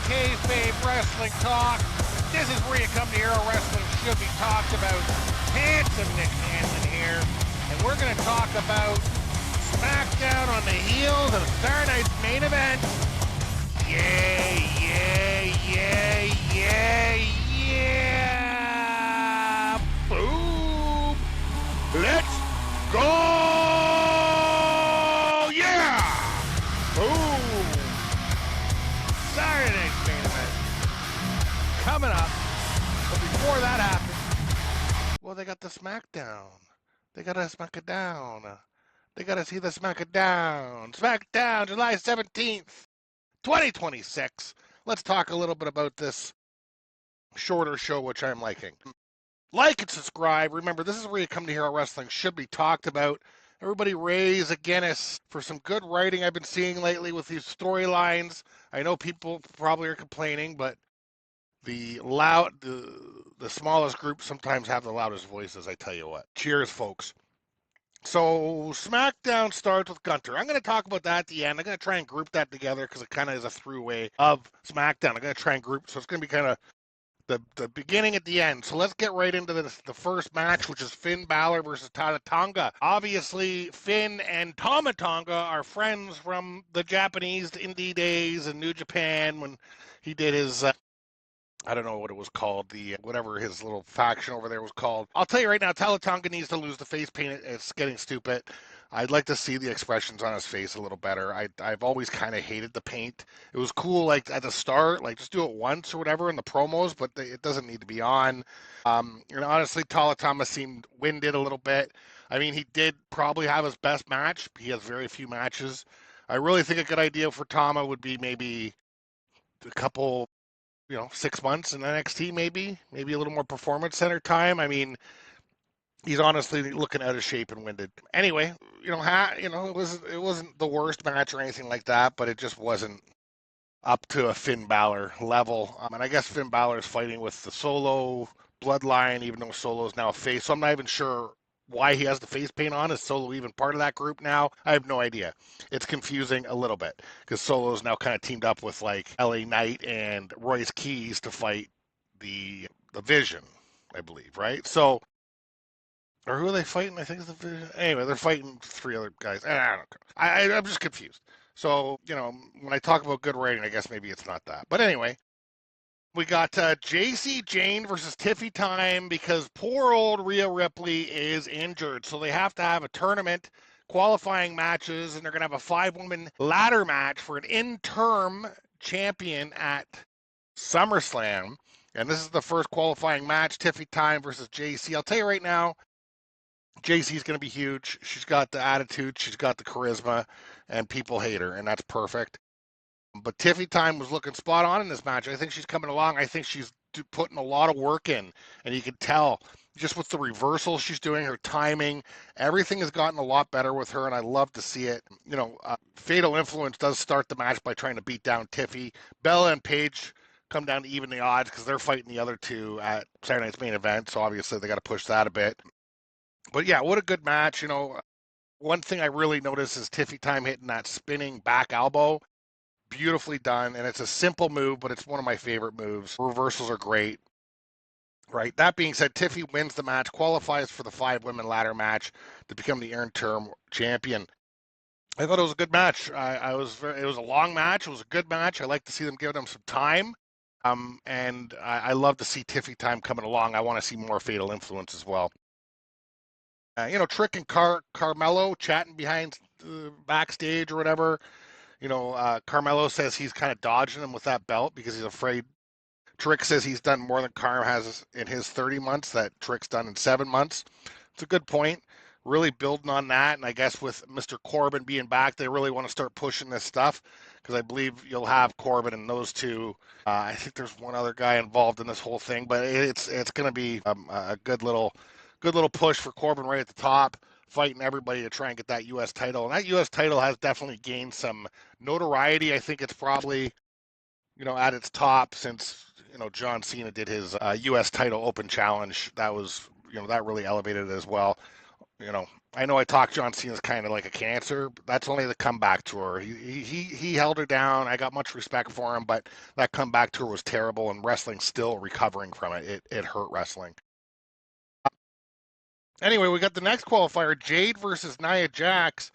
Kayfabe Wrestling Talk. This is where you come to hear how wrestling should be talked about. Handsome Nick Hanlon here, and we're going to talk about SmackDown on the heels of Saturday night's main event. Yeah. Boom. Let's go. Yeah. Boom. Saturday night's main event coming up. But before that happens, well, they got the SmackDown. They got to SmackDown. They got to see the SmackDown. SmackDown, July 17th, 2026. Let's talk a little bit about this shorter show, which I'm liking. Like and subscribe. Remember, this is where you come to hear how wrestling should be talked about. Everybody raise a Guinness for some good writing I've been seeing lately with these storylines. I know people probably are complaining, but the smallest group sometimes have the loudest voices, I tell you what. Cheers, folks. So SmackDown starts with Gunther. I'm going to talk about that at the end. I'm going to try and group that together because it kind of is a throughway of SmackDown. I'm going to try and group, so it's going to be kind of the beginning at the end. So let's get right into the first match, which is Finn Balor versus Tama Tonga. Obviously, Finn and Tama Tonga are friends from the Japanese indie days in New Japan when he did his I don't know what it was called, whatever his little faction over there was called. I'll tell you right now, Tama Tonga needs to lose the face paint. It's getting stupid. I'd like to see the expressions on his face a little better. I've always kind of hated the paint. It was cool, like at the start, like just do it once or whatever in the promos, but it doesn't need to be on. Honestly, Tama seemed winded a little bit. I mean, he did probably have his best match. He has very few matches. I really think a good idea for Tama would be maybe a couple 6 months in NXT, maybe a little more performance center time. I mean, he's honestly looking out of shape and winded. Anyway, it wasn't the worst match or anything like that, but it just wasn't up to a Finn Balor level. And I guess Finn Balor is fighting with the Solo bloodline, even though Solo is now a face. So I'm not even sure why he has the face paint on. Is Solo even part of that group now? I have no idea. It's confusing a little bit because Solo is now kind of teamed up with like LA Knight and Royce Keys to fight the Vision, I believe, right? So, or who are they fighting? I think it's the Vision. Anyway, they're fighting 3 other guys. I don't know. I'm just confused. So, when I talk about good writing, I guess maybe it's not that. But anyway, we got JC Jane versus Tiffy time because poor old Rhea Ripley is injured. So they have to have a tournament, qualifying matches, and they're going to have a 5-woman ladder match for an interim champion at SummerSlam. And this is the first qualifying match, Tiffy time versus JC. I'll tell you right now, JC's going to be huge. She's got the attitude, she's got the charisma, and people hate her, and that's perfect. But Tiffy time was looking spot on in this match. I think she's coming along. I think she's putting a lot of work in, and you can tell just with the reversals she's doing, her timing, everything has gotten a lot better with her, and I love to see it. Fatal Influence does start the match by trying to beat down Tiffy. Bella and Paige come down to even the odds because they're fighting the other two at Saturday night's main event, so obviously they got to push that a bit. But yeah, what a good match. One thing I really noticed is Tiffy time hitting that spinning back elbow. Beautifully done, and it's a simple move, but it's one of my favorite moves. Reversals are great. Right. That being said, Tiffy wins the match, qualifies for the 5-women ladder match to become the interim champion. I thought it was a good match. It was a long match. It was a good match. I like to see them give them some time. And I love to see Tiffy time coming along. I want to see more Fatal Influence as well. Trick and Carmelo chatting behind backstage or whatever. Carmelo says he's kind of dodging him with that belt because he's afraid. Trick says he's done more than Carm has in his 30 months that Trick's done in 7 months. It's a good point. Really building on that. And I guess with Mr. Corbin being back, they really want to start pushing this stuff because I believe you'll have Corbin and those two. I think there's one other guy involved in this whole thing, but it's going to be a good little push for Corbin right at the top, fighting everybody to try and get that U.S. title. And that U.S. title has definitely gained some notoriety. I think it's probably, at its top since, John Cena did his U.S. title open challenge. That was, that really elevated it as well. You know, I know I talked John Cena's kind of like a cancer, but that's only the comeback tour. He held her down. I got much respect for him, but that comeback tour was terrible, and wrestling's still recovering from it. It hurt wrestling. Anyway, we got the next qualifier: Jade versus Nia Jax.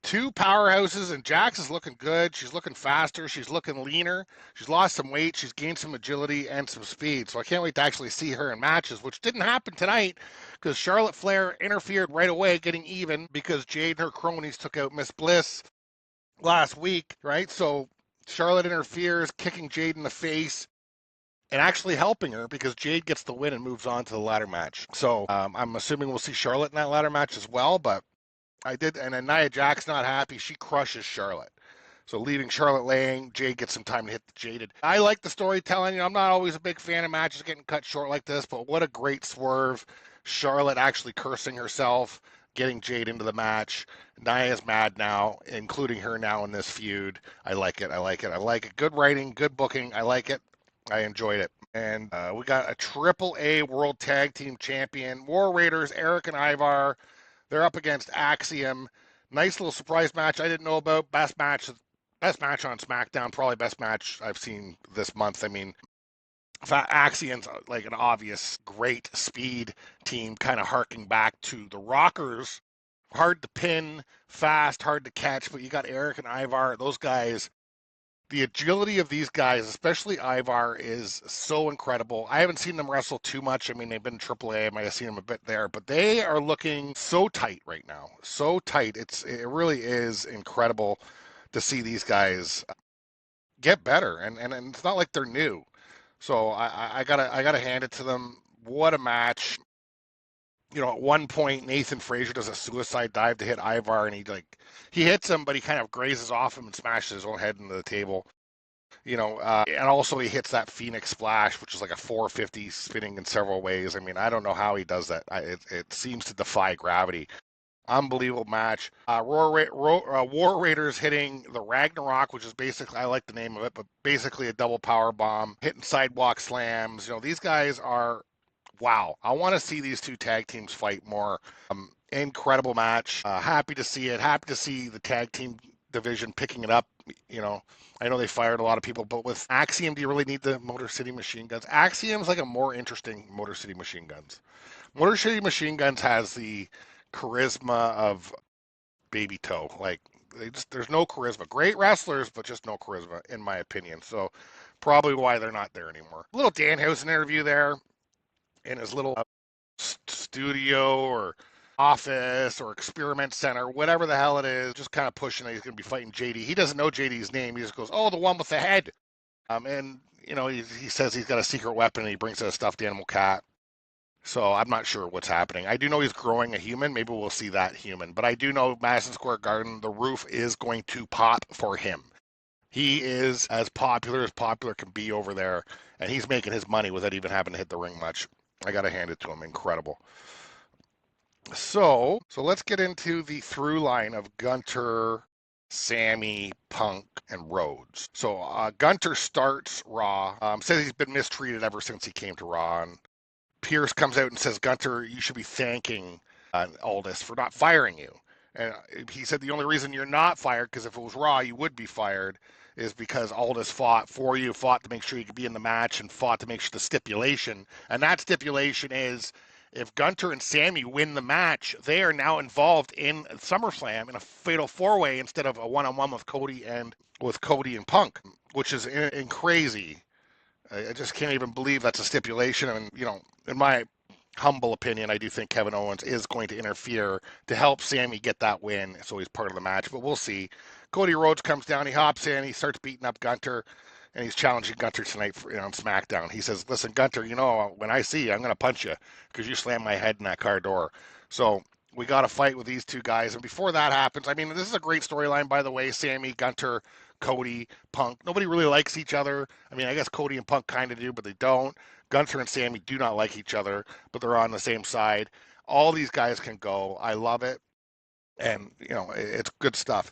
Two powerhouses, and Jax is looking good. She's looking faster. She's looking leaner. She's lost some weight. She's gained some agility and some speed. So I can't wait to actually see her in matches, which didn't happen tonight because Charlotte Flair interfered right away, getting even because Jade and her cronies took out Miss Bliss last week, right? So Charlotte interferes, kicking Jade in the face and actually helping her because Jade gets the win and moves on to the ladder match. So I'm assuming we'll see Charlotte in that ladder match as well, but I did, and then Nia Jax not happy. She crushes Charlotte. So leaving Charlotte laying, Jade gets some time to hit the jaded. I like the storytelling. I'm not always a big fan of matches getting cut short like this, but what a great swerve. Charlotte actually cursing herself, getting Jade into the match. Nia's mad now, including her now in this feud. I like it. I like it. I like it. Good writing, good booking. I like it. I enjoyed it. And we got a Triple A World Tag Team Champion, War Raiders, Eric and Ivar. They're up against Axiom. Nice little surprise match I didn't know about. Best match on SmackDown. Probably best match I've seen this month. I mean, Axiom's like an obvious great speed team, kind of harking back to the Rockers. Hard to pin, fast, hard to catch, but you got Eric and Ivar. Those guys, the agility of these guys, especially Ivar, is so incredible. I haven't seen them wrestle too much. I mean, they've been in AAA. I might have seen them a bit there, but they are looking so tight right now. So tight. It really is incredible to see these guys get better, and it's not like they're new. So I gotta hand it to them. What a match! You know, at one point Nathan Frazier does a suicide dive to hit Ivar, and he hits him, but he kind of grazes off him and smashes his own head into the table. And also he hits that Phoenix Splash, which is like a 450 spinning in several ways. I mean, I don't know how he does that. It seems to defy gravity. Unbelievable match. War Raiders hitting the Ragnarok, which is basically, I like the name of it, but basically a double power bomb, hitting sidewalk slams. These guys are, wow. I want to see these two tag teams fight more. Incredible match. Happy to see it. Happy to see the tag team division picking it up. You know, I know they fired a lot of people, but with Axiom, do you really need the Motor City Machine Guns? Axiom's like a more interesting Motor City Machine Guns. Motor City Machine Guns has the charisma of Baby Toe. Like there's no charisma. Great wrestlers, but just no charisma, in my opinion. So probably why they're not there anymore. A little Danhausen interview there in his little studio or office or experiment center, whatever the hell it is, just kind of pushing that he's going to be fighting JD. He doesn't know JD's name. He just goes, "Oh, the one with the head." And he says he's got a secret weapon and he brings out a stuffed animal cat. So I'm not sure what's happening. I do know he's growing a human. Maybe we'll see that human. But I do know Madison Square Garden, the roof is going to pop for him. He is as popular can be over there, and he's making his money without even having to hit the ring much. I got to hand it to him. Incredible. So let's get into the through line of Gunther, Sammy, Punk, and Rhodes. So Gunther starts Raw, says he's been mistreated ever since he came to Raw, and Pierce comes out and says, "Gunther, you should be thanking Aldis for not firing you." And he said the only reason you're not fired, because if it was Raw, you would be fired, is because Aldis fought for you, fought to make sure you could be in the match, and fought to make sure the stipulation. And that stipulation is if Gunther and Sammy win the match, they are now involved in SummerSlam in a fatal four-way instead of a one-on-one with Cody and Punk, which is crazy. I just can't even believe that's a stipulation. And, in my humble opinion, I do think Kevin Owens is going to interfere to help Sammy get that win, so he's part of the match. But we'll see. Cody Rhodes comes down, he hops in, he starts beating up Gunther, and he's challenging Gunther tonight on SmackDown. He says, "Listen, Gunther, when I see you, I'm going to punch you because you slammed my head in that car door." So we got a fight with these two guys. And before that happens, I mean, this is a great storyline, by the way. Sammy, Gunther, Cody, Punk. Nobody really likes each other. I mean, I guess Cody and Punk kind of do, but they don't. Gunther and Sammy do not like each other, but they're on the same side. All these guys can go. I love it. And, it's good stuff.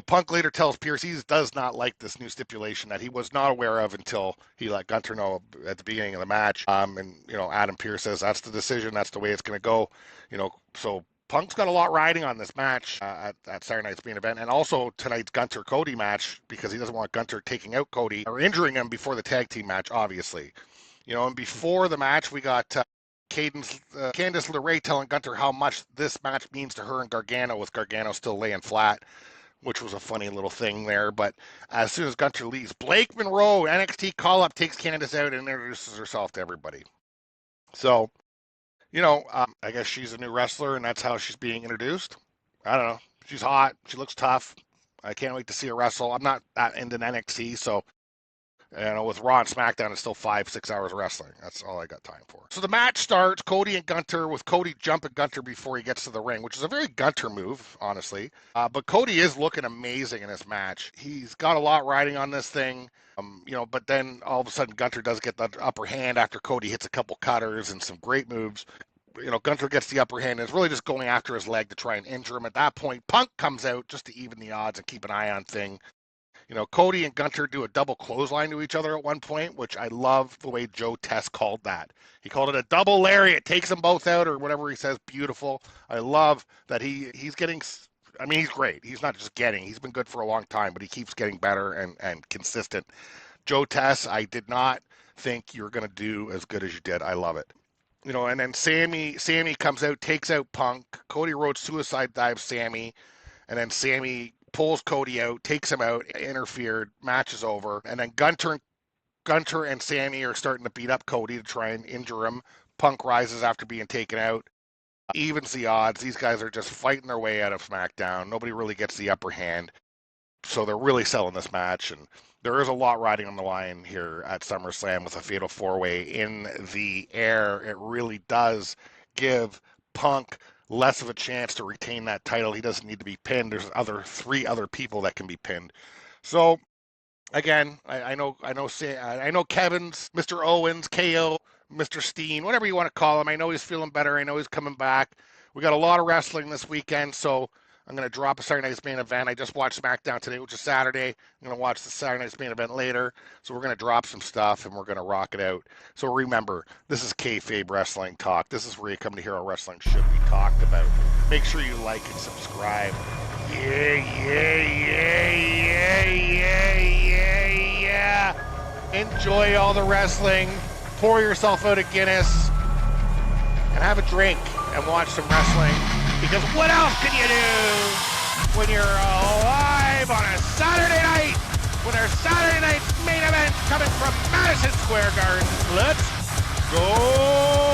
Punk later tells Pierce he does not like this new stipulation that he was not aware of until he let Gunther know at the beginning of the match. And Adam Pierce says that's the decision. That's the way it's going to go. So Punk's got a lot riding on this match at Saturday night's main event, and also tonight's Gunther Cody match, because he doesn't want Gunther taking out Cody or injuring him before the tag team match, obviously. And before the match, we got Candice LeRae telling Gunther how much this match means to her and Gargano, with Gargano still laying flat, which was a funny little thing there. But as soon as Gunther leaves, Blake Monroe, NXT call-up, takes Candice out and introduces herself to everybody. So, I guess she's a new wrestler, and that's how she's being introduced. I don't know. She's hot. She looks tough. I can't wait to see her wrestle. I'm not that into NXT, so with Raw and SmackDown, it's still 5-6 hours of wrestling. That's all I got time for. So the match starts, Cody and Gunther, with Cody jumping Gunther before he gets to the ring, which is a very Gunther move, honestly. But Cody is looking amazing in this match. He's got a lot riding on this thing. But then all of a sudden Gunther does get the upper hand after Cody hits a couple cutters and some great moves. Gunther gets the upper hand and is really just going after his leg to try and injure him. At that point, Punk comes out just to even the odds and keep an eye on thing. Cody and Gunther do a double clothesline to each other at one point, which I love the way Joe Test called that. He called it a double lariat, takes them both out, or whatever he says. Beautiful. I love that he's getting. I mean, he's great. He's not just getting. He's been good for a long time, but he keeps getting better and consistent. Joe Test, I did not think you were going to do as good as you did. I love it. And then Sammy comes out, takes out Punk. Cody Rhodes suicide dives Sammy, and then Sammy pulls Cody out, takes him out, interfered, match is over. And then Gunther and Sammy are starting to beat up Cody to try and injure him. Punk rises after being taken out, evens the odds. These guys are just fighting their way out of SmackDown. Nobody really gets the upper hand. So they're really selling this match, and there is a lot riding on the line here at SummerSlam with a Fatal 4-Way in the air. It really does give Punk less of a chance to retain that title. He doesn't need to be pinned. There's three other people that can be pinned. So again, I know Kevin's, Mr. Owens, KO, Mr. Steen, whatever you want to call him. I know he's feeling better. I know he's coming back. We got a lot of wrestling this weekend, so I'm going to drop a Saturday night's main event. I just watched SmackDown today, which is Saturday. I'm going to watch the Saturday night's main event later. So we're going to drop some stuff and we're going to rock it out. So remember, this is Kayfabe Wrestling Talk. This is where you come to hear how wrestling should be talked about. Make sure you like and subscribe. Yeah. Enjoy all the wrestling. Pour yourself out a Guinness and have a drink and watch some wrestling. Because what else can you do when you're alive on a Saturday night with our Saturday night main event coming from Madison Square Garden? Let's go!